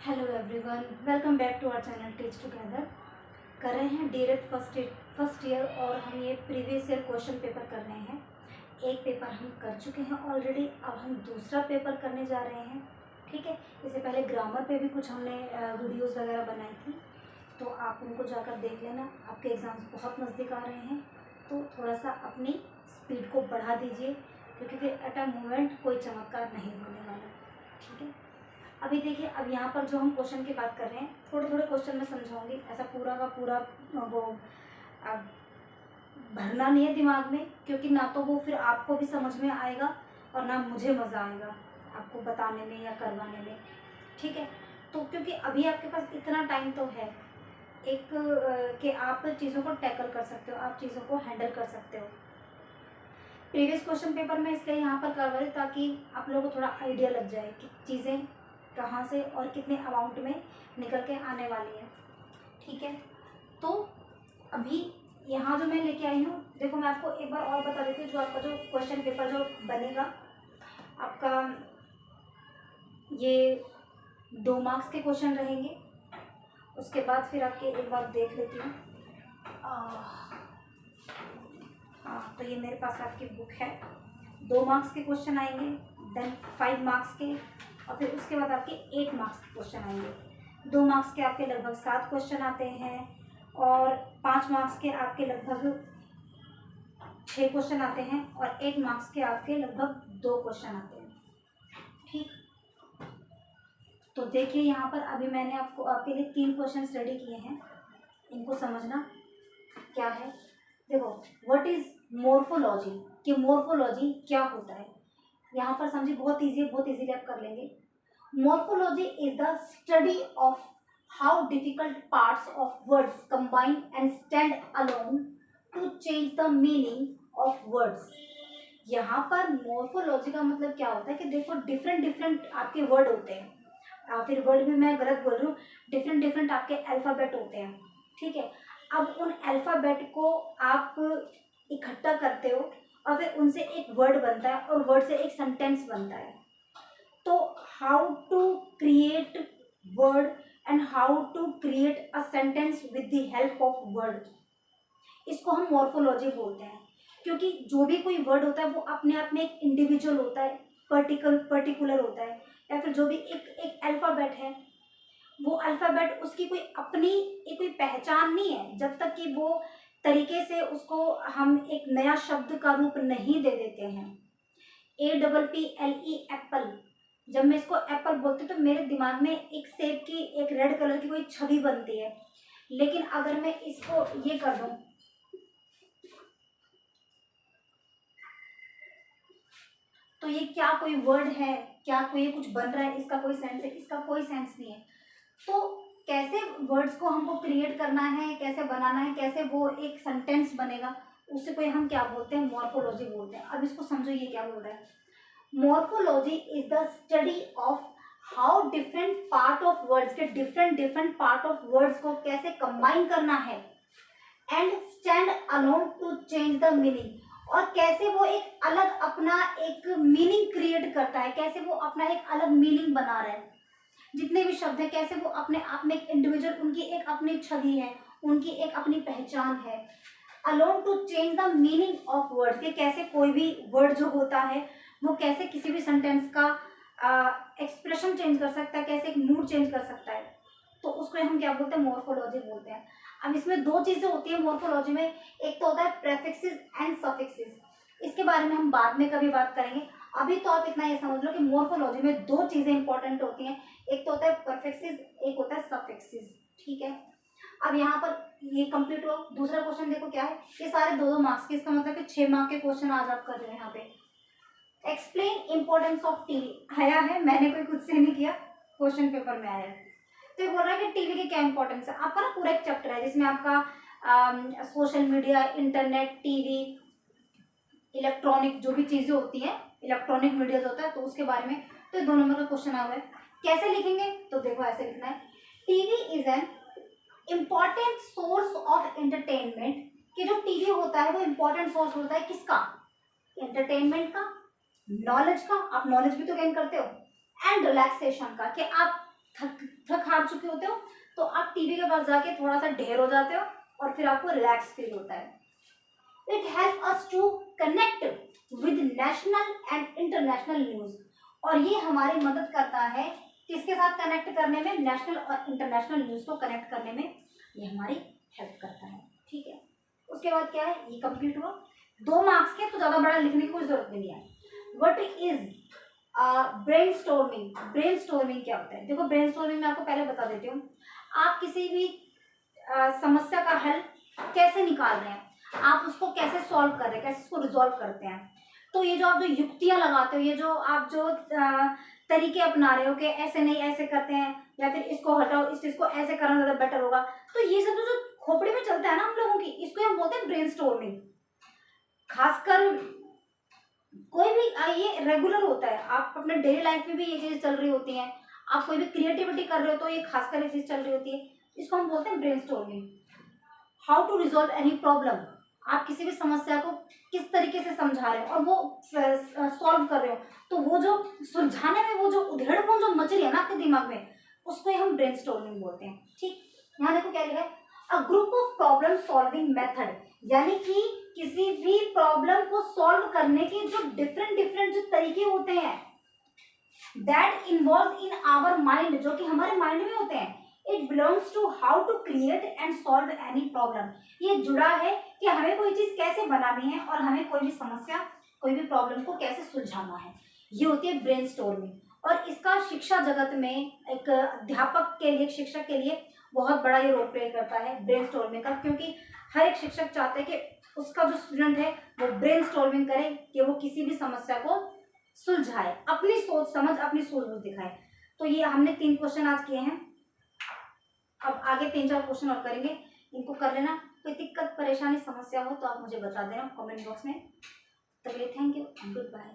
Hello everyone, welcome back to our channel teach together. कर रहे हैं डायरेक्ट फर्स्ट ईयर और हम ये प्रीवियस ईयर क्वेश्चन पेपर कर रहे हैं। एक पेपर हम कर चुके हैं ऑलरेडी, अब हम दूसरा पेपर करने जा रहे हैं। ठीक है, इससे पहले ग्रामर पे भी कुछ हमने वीडियोस वगैरह बनाई थी, तो आप उनको जाकर देख लेना। आपके एग्ज़ाम्स बहुत नज़दीक आ रहे हैं, तो थोड़ा सा अपनी स्पीड को बढ़ा दीजिए, क्योंकि फिर एट अ मोमेंट कोई चमत्कार नहीं होने वाला। ठीक है, अभी देखिए, अब यहाँ पर जो हम क्वेश्चन की बात कर रहे हैं, थोड़े थोड़े क्वेश्चन मैं समझाऊंगी। ऐसा पूरा का पूरा वो अब भरना नहीं है दिमाग में, क्योंकि ना तो वो फिर आपको भी समझ में आएगा और ना मुझे मज़ा आएगा आपको बताने में या करवाने में। ठीक है, तो क्योंकि अभी आपके पास इतना टाइम तो है एक कि आप चीज़ों को टैकल कर सकते हो, आप चीज़ों को हैंडल कर सकते हो। प्रीवियस क्वेश्चन पेपर में इसलिए यहाँ पर करवा रही ताकि आप लोगों को थोड़ा आइडिया लग जाए कि चीज़ें कहाँ से और कितने अमाउंट में निकल के आने वाली है। ठीक है, तो अभी यहाँ जो मैं लेके आई हूँ, देखो मैं आपको एक बार और बता देती हूँ। जो आपका जो क्वेश्चन पेपर जो बनेगा आपका, ये 2 मार्क्स के क्वेश्चन रहेंगे। उसके बाद फिर आपके एक बार देख लेती हूँ। हाँ, तो ये मेरे पास आपकी बुक है। 2 मार्क्स के क्वेश्चन आएंगे, देन 5 मार्क्स के, और फिर उसके बाद आपके 8 मार्क्स के क्वेश्चन आएंगे। 2 मार्क्स के आपके लगभग 7 क्वेश्चन आते हैं, और 5 मार्क्स के आपके लगभग 6 क्वेश्चन आते हैं, और 8 मार्क्स के आपके लगभग 2 क्वेश्चन आते हैं। ठीक, तो देखिए यहाँ पर अभी मैंने आपके लिए 3 क्वेश्चन रेडी किए हैं। इनको समझना क्या है। देखो, व्हाट इज मोर्फोलॉजी, कि मोर्फोलॉजी क्या होता है। यहाँ पर समझिए, बहुत ईजी है, बहुत ईजीली आप कर लेंगे। Morphology is the study of how difficult parts of words combine and stand alone to change the meaning of words. यहाँ पर मोर्फोलॉजी का मतलब क्या होता है कि देखो, डिफरेंट डिफरेंट आपके वर्ड होते हैं, फिर वर्ड भी मैं गलत बोल रही हूँ, डिफरेंट डिफरेंट आपके अल्फ़ाबेट होते हैं। ठीक है, अब उन अल्फ़ाबेट को आप इकट्ठा करते हो और फिर उनसे एक वर्ड बनता है, और वर्ड से एक सेंटेंस बनता है। तो how to create word and how to create a sentence with the help of word, इसको हम मॉर्फोलॉजी बोलते हैं। क्योंकि जो भी कोई वर्ड होता है वो अपने आप में एक इंडिविजुअल होता है, पर्टिकुलर होता है, या फिर जो भी एक अल्फ़ाबेट है, वो अल्फ़ाबेट उसकी कोई अपनी एक कोई पहचान नहीं है, जब तक कि वो तरीके से उसको हम एक नया शब्द का रूप नहीं दे देते हैं। APPLE एप्पल, जब मैं इसको एप्पल बोलती हूँ तो मेरे दिमाग में एक सेब की, एक रेड कलर की कोई छवि बनती है। लेकिन अगर मैं इसको ये कर दूँ, तो ये क्या कोई वर्ड है, क्या कोई कुछ बन रहा है, इसका कोई सेंस है? इसका कोई सेंस नहीं है। तो कैसे वर्ड्स को हमको क्रिएट करना है, कैसे बनाना है, कैसे वो एक सेंटेंस बनेगा, उससे कोई हम क्या बोलते हैं? मॉर्फोलॉजी बोलते हैं। अब इसको समझो, ये क्या बोल रहा है। Morphology is the study of how different part of words के डिफरेंट पार्ट ऑफ वर्ड्स को कैसे कंबाइन करना है and stand alone to change the meaning, और कैसे वो एक अलग अपना एक मीनिंग क्रिएट करता है, कैसे वो अपना एक अलग मीनिंग बना रहा है। जितने भी शब्द हैं, कैसे वो अपने आप में एक इंडिविजुअल, उनकी एक अपनी छवि है, उनकी एक अपनी पहचान है। Alone to change the meaning of word, के कैसे कोई भी वर्ड जो होता है वो कैसे किसी भी सेंटेंस का एक्सप्रेशन चेंज कर सकता है, कैसे एक मूड चेंज कर सकता है। तो उसको हम क्या बोलते हैं? मॉर्फोलॉजी बोलते हैं। अब इसमें 2 चीज़ें होती है मॉर्फोलॉजी में, एक तो होता है प्रेफिक्सेस एंड सफिक्सेस। इसके बारे में हम बाद में कभी बात करेंगे। अभी तो आप इतना ये समझ लो कि मॉर्फोलॉजी में 2 चीज़ें इंपॉर्टेंट होती हैं, एक तो होता है प्रेफिक्सेस, एक होता है सफिक्सेस। ठीक है, अब यहाँ पर ये कंप्लीट हुआ। दूसरा क्वेश्चन देखो क्या है, ये सारे 2-2 मार्क्स के, इसका मतलब कि 6 मार्क्स के क्वेश्चन आज आप कर रहे हैं। यहाँ पे एक्सप्लेन इंपॉर्टेंस ऑफ टीवी आया है, मैंने कोई खुद से नहीं किया, क्वेश्चन पेपर में आया है। तो ये बोल रहा है कि टीवी की क्या इंपॉर्टेंस है। आपका ना पूरा एक चैप्टर है जिसमें आपका social media, internet, TV, electronic जो भी चीज़ें होती हैं, इलेक्ट्रॉनिक मीडिया जो होता है, तो उसके बारे में। तो 2 नंबर का क्वेश्चन आ हुआ है, कैसे लिखेंगे? तो देखो ऐसे लिखना है, TV is an important source of entertainment, कि जो टीवी होता है वो इम्पॉर्टेंट सोर्स होता है किसका? एंटरटेनमेंट का, नॉलेज का, आप नॉलेज भी तो गेन करते हो, एंड रिलैक्सेशन का, कि आप थक थक हार चुके होते हो, तो आप टीवी के पास जाके थोड़ा सा ढेर हो जाते हो और फिर आपको रिलैक्स फील होता है। It help us to connect with national and international news, और ये हमारी मदद करता है किसके साथ कनेक्ट करने में, नेशनल और इंटरनेशनल न्यूज को कनेक्ट करने में ये हमारी हेल्प करता है। ठीक है, उसके बाद क्या है, ये कंप्लीट हुआ। 2 मार्क्स के, तो ज्यादा बड़ा लिखने की कोई जरूरत नहीं है। What is brainstorming? ब्रेनस्टॉर्मिंग क्या होता है? देखो, ब्रेनस्टॉर्मिंग मैं आपको पहले बता देती हूँ। आप किसी भी समस्या का हल कैसे निकाल रहे हैं, आप उसको कैसे सॉल्व कर रहे हैं, कैसे उसको रिजॉल्व करते हैं। तो ये जो आप जो युक्तियां लगाते हो, ये जो आप जो तरीके अपना रहे हो कि ऐसे नहीं ऐसे करते हैं, या फिर इसको हटाओ, इस चीज को ऐसे करना ज्यादा बेटर होगा, तो ये सब जो खोपड़ी में चलता है ना हम लोगों की, इसको हम बोलते हैं ब्रेनस्टॉर्मिंग। खासकर कोई भी ये रेगुलर होता है, आप अपने डेली लाइफ में भी ये चीज चल रही होती हैं, आप कोई भी क्रिएटिविटी कर रहे हो तो ये खासकर ये चीज चल रही होती है, इसको हम बोलते हैं brainstorming. How to resolve any problem, आप किसी भी समस्या को किस तरीके से समझा रहे हो और वो सॉल्व कर रहे हो, तो वो जो सुलझाने में वो जो उधेड़पुन जो मच रही है ना आपके दिमाग में, उसको हम ब्रेनस्टॉर्मिंग बोलते हैं। ठीक, यहाँ देखो क्या लिखा है, a group of problem solving method, यानी कि किसी भी प्रॉब्लम को सॉल्व करने के जो डिफरेंट डिफरेंट जो तरीके होते हैं, that involve in our mind, जो कि हमारे माइंड में होते हैं। It belongs to how to create and solve any problem, ये जुड़ा है कि हमें कोई चीज कैसे बनानी है और हमें कोई भी समस्या, कोई भी प्रॉब्लम को कैसे सुलझाना है, ये होती है ब्रेनस्टॉर्मिंग। और इसका शिक्षा जगत में एक अध्यापक के लिए, एक शिक्षक के लिए बहुत बड़ा ये रोल प्ले करता है ब्रेनस्टॉर्मिंग का, क्योंकि हर एक शिक्षक चाहते हैं कि उसका जो स्टूडेंट है वो ब्रेनस्टॉर्मिंग करे, कि वो किसी भी समस्या को सुलझाए, अपनी सोच समझ, अपनी सूझबूझ दिखाए। तो ये हमने 3 क्वेश्चन आज किए हैं, अब आगे 3-4 क्वेश्चन और करेंगे, इनको कर लेना। कोई दिक्कत परेशानी समस्या हो तो आप मुझे बता देना कमेंट बॉक्स में। तब thank you and good bye.